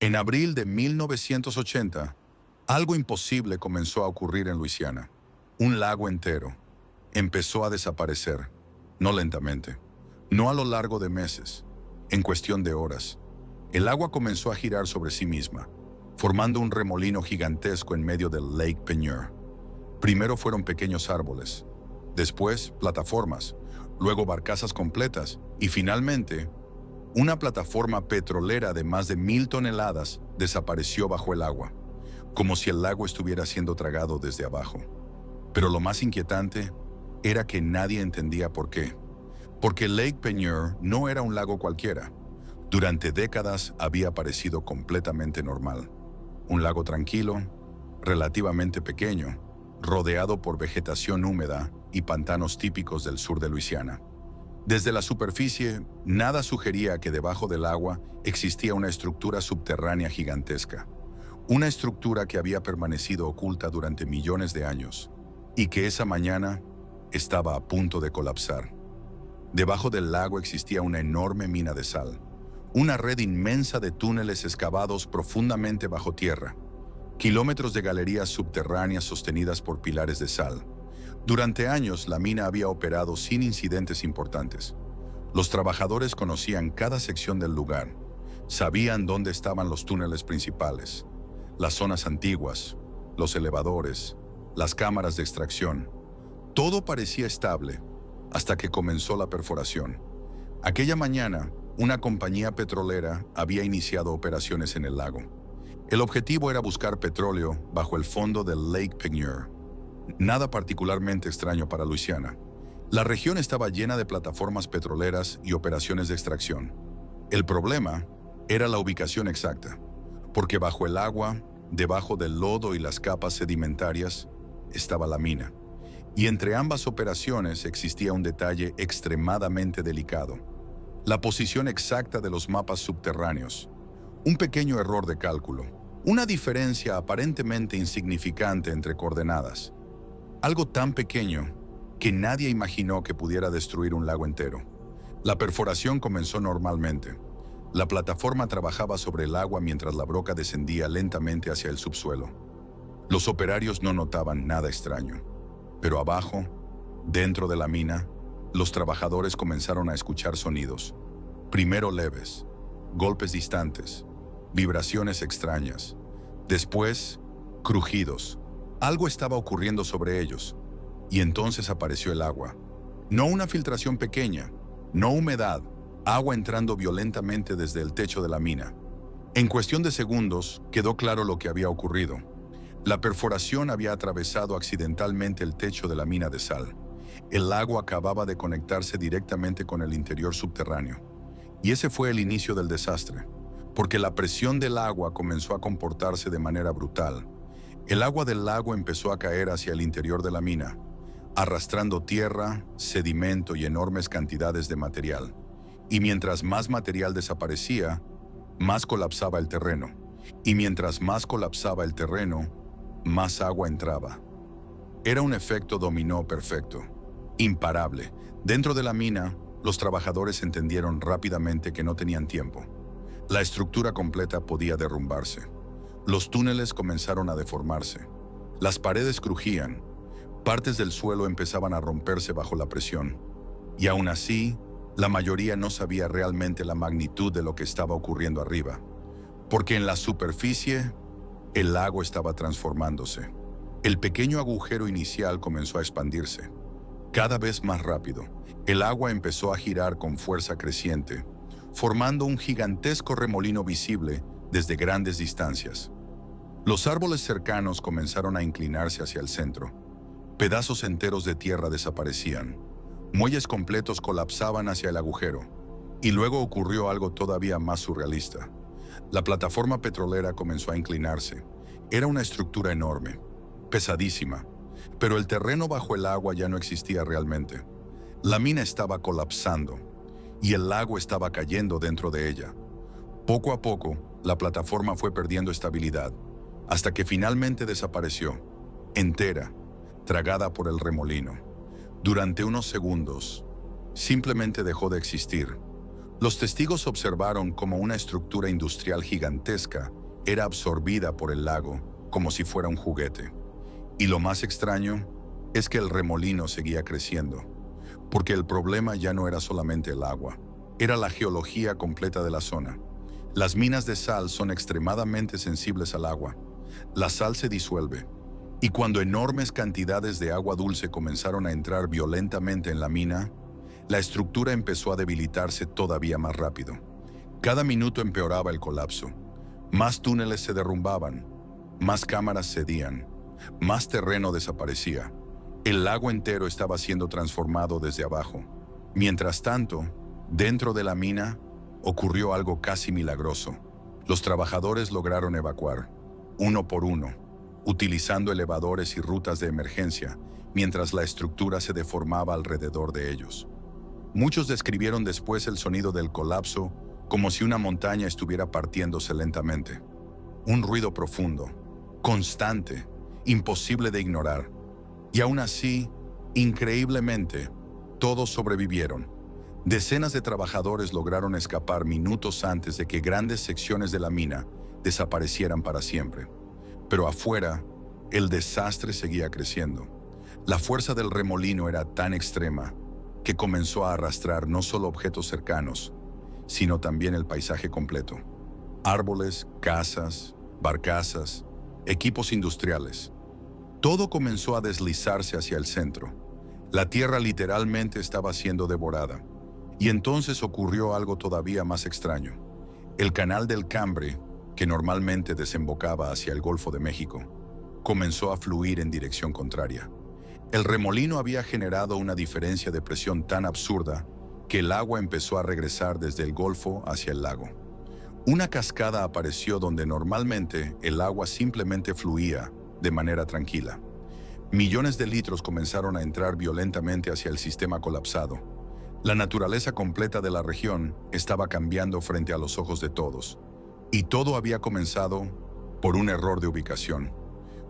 En abril de 1980, algo imposible comenzó a ocurrir en Luisiana. Un lago entero empezó a desaparecer, no lentamente, no a lo largo de meses, en cuestión de horas. El agua comenzó a girar sobre sí misma, formando un remolino gigantesco en medio del Lake Peigneur. Primero fueron pequeños árboles, después plataformas, luego barcazas completas y finalmente una plataforma petrolera de más de 1000 toneladas desapareció bajo el agua, como si el lago estuviera siendo tragado desde abajo. Pero lo más inquietante era que nadie entendía por qué. Porque Lake Peigneur no era un lago cualquiera. Durante décadas había parecido completamente normal. Un lago tranquilo, relativamente pequeño, rodeado por vegetación húmeda y pantanos típicos del sur de Luisiana. Desde la superficie, nada sugería que debajo del agua existía una estructura subterránea gigantesca. Una estructura que había permanecido oculta durante millones de años y que esa mañana estaba a punto de colapsar. Debajo del lago existía una enorme mina de sal, una red inmensa de túneles excavados profundamente bajo tierra, kilómetros de galerías subterráneas sostenidas por pilares de sal. Durante años, la mina había operado sin incidentes importantes. Los trabajadores conocían cada sección del lugar, sabían dónde estaban los túneles principales, las zonas antiguas, los elevadores, las cámaras de extracción. Todo parecía estable hasta que comenzó la perforación. Aquella mañana, una compañía petrolera había iniciado operaciones en el lago. El objetivo era buscar petróleo bajo el fondo del Lake Peigneur. Nada particularmente extraño para Luisiana. La región estaba llena de plataformas petroleras y operaciones de extracción. El problema era la ubicación exacta, porque bajo el agua, debajo del lodo y las capas sedimentarias, estaba la mina. Y entre ambas operaciones existía un detalle extremadamente delicado: la posición exacta de los mapas subterráneos. Un pequeño error de cálculo, una diferencia aparentemente insignificante entre coordenadas. Algo tan pequeño que nadie imaginó que pudiera destruir un lago entero. La perforación comenzó normalmente. La plataforma trabajaba sobre el agua mientras la broca descendía lentamente hacia el subsuelo. Los operarios no notaban nada extraño. Pero abajo, dentro de la mina, los trabajadores comenzaron a escuchar sonidos. Primero leves, golpes distantes, vibraciones extrañas. Después, crujidos. Algo estaba ocurriendo sobre ellos, y entonces apareció el agua. No una filtración pequeña, no humedad, agua entrando violentamente desde el techo de la mina. En cuestión de segundos, quedó claro lo que había ocurrido. La perforación había atravesado accidentalmente el techo de la mina de sal. El lago acababa de conectarse directamente con el interior subterráneo. Y ese fue el inicio del desastre, porque la presión del agua comenzó a comportarse de manera brutal. El agua del lago empezó a caer hacia el interior de la mina, arrastrando tierra, sedimento y enormes cantidades de material. Y mientras más material desaparecía, más colapsaba el terreno. Y mientras más colapsaba el terreno, más agua entraba. Era un efecto dominó perfecto, imparable. Dentro de la mina, los trabajadores entendieron rápidamente que no tenían tiempo. La estructura completa podía derrumbarse. Los túneles comenzaron a deformarse. Las paredes crujían. Partes del suelo empezaban a romperse bajo la presión. Y aún así, la mayoría no sabía realmente la magnitud de lo que estaba ocurriendo arriba. Porque en la superficie, el lago estaba transformándose. El pequeño agujero inicial comenzó a expandirse. Cada vez más rápido, el agua empezó a girar con fuerza creciente, formando un gigantesco remolino visible desde grandes distancias. Los árboles cercanos comenzaron a inclinarse hacia el centro. Pedazos enteros de tierra desaparecían. Muelles completos colapsaban hacia el agujero. Y luego ocurrió algo todavía más surrealista. La plataforma petrolera comenzó a inclinarse. Era una estructura enorme, pesadísima, pero el terreno bajo el agua ya no existía realmente. La mina estaba colapsando y el lago estaba cayendo dentro de ella. Poco a poco, la plataforma fue perdiendo estabilidad, hasta que finalmente desapareció, entera, tragada por el remolino. Durante unos segundos, simplemente dejó de existir. Los testigos observaron cómo una estructura industrial gigantesca era absorbida por el lago como si fuera un juguete. Y lo más extraño es que el remolino seguía creciendo, porque el problema ya no era solamente el agua, era la geología completa de la zona. Las minas de sal son extremadamente sensibles al agua. La sal se disuelve, y cuando enormes cantidades de agua dulce comenzaron a entrar violentamente en la mina, la estructura empezó a debilitarse todavía más rápido. Cada minuto empeoraba el colapso. Más túneles se derrumbaban, más cámaras cedían, más terreno desaparecía. El lago entero estaba siendo transformado desde abajo. Mientras tanto, dentro de la mina, ocurrió algo casi milagroso. Los trabajadores lograron evacuar, uno por uno, utilizando elevadores y rutas de emergencia, mientras la estructura se deformaba alrededor de ellos. Muchos describieron después el sonido del colapso como si una montaña estuviera partiéndose lentamente. Un ruido profundo, constante, imposible de ignorar. Y aún así, increíblemente, todos sobrevivieron. Decenas de trabajadores lograron escapar minutos antes de que grandes secciones de la mina desaparecieran para siempre. Pero afuera, el desastre seguía creciendo. La fuerza del remolino era tan extrema que comenzó a arrastrar no solo objetos cercanos, sino también el paisaje completo. Árboles, casas, barcazas, equipos industriales. Todo comenzó a deslizarse hacia el centro. La tierra literalmente estaba siendo devorada. Y entonces ocurrió algo todavía más extraño. El canal del Cambre, que normalmente desembocaba hacia el Golfo de México, comenzó a fluir en dirección contraria. El remolino había generado una diferencia de presión tan absurda que el agua empezó a regresar desde el Golfo hacia el lago. Una cascada apareció donde normalmente el agua simplemente fluía de manera tranquila. Millones de litros comenzaron a entrar violentamente hacia el sistema colapsado. La naturaleza completa de la región estaba cambiando frente a los ojos de todos, y todo había comenzado por un error de ubicación.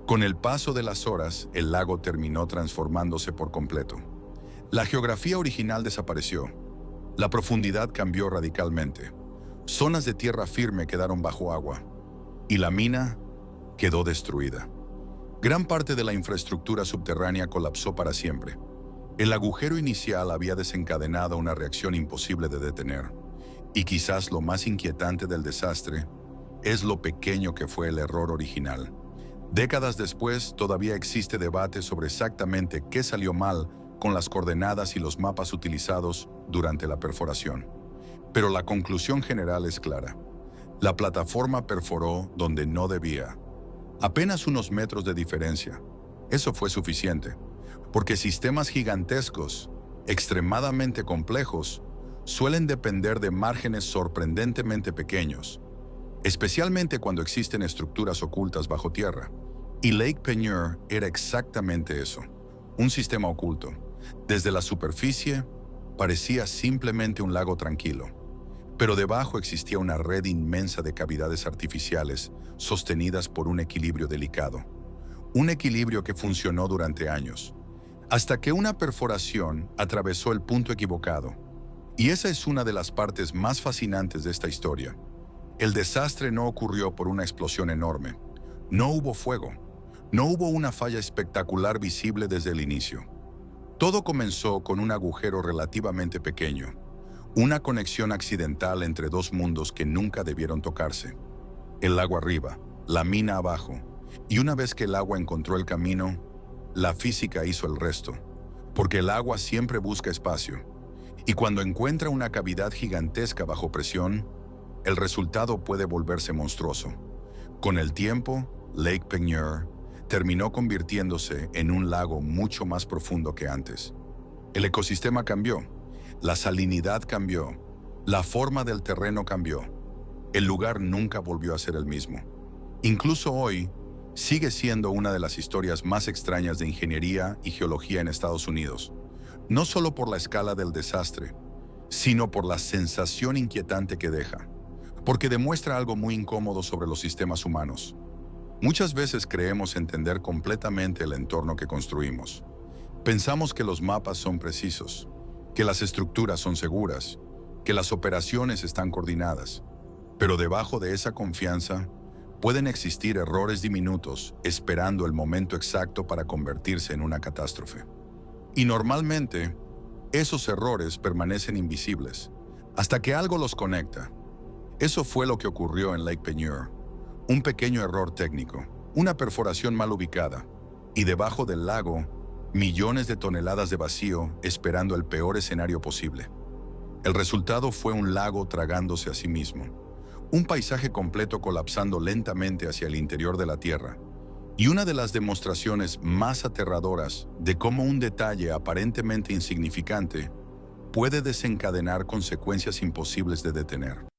Con el paso de las horas, el lago terminó transformándose por completo. La geografía original desapareció. La profundidad cambió radicalmente. Zonas de tierra firme quedaron bajo agua, y la mina quedó destruida. Gran parte de la infraestructura subterránea colapsó para siempre. El agujero inicial había desencadenado una reacción imposible de detener. Y quizás lo más inquietante del desastre es lo pequeño que fue el error original. Décadas después, todavía existe debate sobre exactamente qué salió mal con las coordenadas y los mapas utilizados durante la perforación. Pero la conclusión general es clara. La plataforma perforó donde no debía. Apenas unos metros de diferencia. Eso fue suficiente, porque sistemas gigantescos, extremadamente complejos, suelen depender de márgenes sorprendentemente pequeños, especialmente cuando existen estructuras ocultas bajo tierra. Y Lake Peigneur era exactamente eso, un sistema oculto. Desde la superficie, parecía simplemente un lago tranquilo, pero debajo existía una red inmensa de cavidades artificiales sostenidas por un equilibrio delicado. Un equilibrio que funcionó durante años, hasta que una perforación atravesó el punto equivocado. Y esa es una de las partes más fascinantes de esta historia. El desastre no ocurrió por una explosión enorme. No hubo fuego. No hubo una falla espectacular visible desde el inicio. Todo comenzó con un agujero relativamente pequeño, una conexión accidental entre dos mundos que nunca debieron tocarse. El lago arriba, la mina abajo, y una vez que el agua encontró el camino, la física hizo el resto, porque el agua siempre busca espacio, y cuando encuentra una cavidad gigantesca bajo presión, el resultado puede volverse monstruoso. Con el tiempo, Lake Peigneur terminó convirtiéndose en un lago mucho más profundo que antes. El ecosistema cambió, la salinidad cambió, la forma del terreno cambió. El lugar nunca volvió a ser el mismo. Incluso hoy, sigue siendo una de las historias más extrañas de ingeniería y geología en Estados Unidos, no solo por la escala del desastre, sino por la sensación inquietante que deja, porque demuestra algo muy incómodo sobre los sistemas humanos. Muchas veces creemos entender completamente el entorno que construimos. Pensamos que los mapas son precisos, que las estructuras son seguras, que las operaciones están coordinadas, pero debajo de esa confianza pueden existir errores diminutos esperando el momento exacto para convertirse en una catástrofe. Y normalmente, esos errores permanecen invisibles hasta que algo los conecta. Eso fue lo que ocurrió en Lake Peigneur. Un pequeño error técnico, una perforación mal ubicada, y debajo del lago, millones de toneladas de vacío esperando el peor escenario posible. El resultado fue un lago tragándose a sí mismo, un paisaje completo colapsando lentamente hacia el interior de la Tierra, y una de las demostraciones más aterradoras de cómo un detalle aparentemente insignificante puede desencadenar consecuencias imposibles de detener.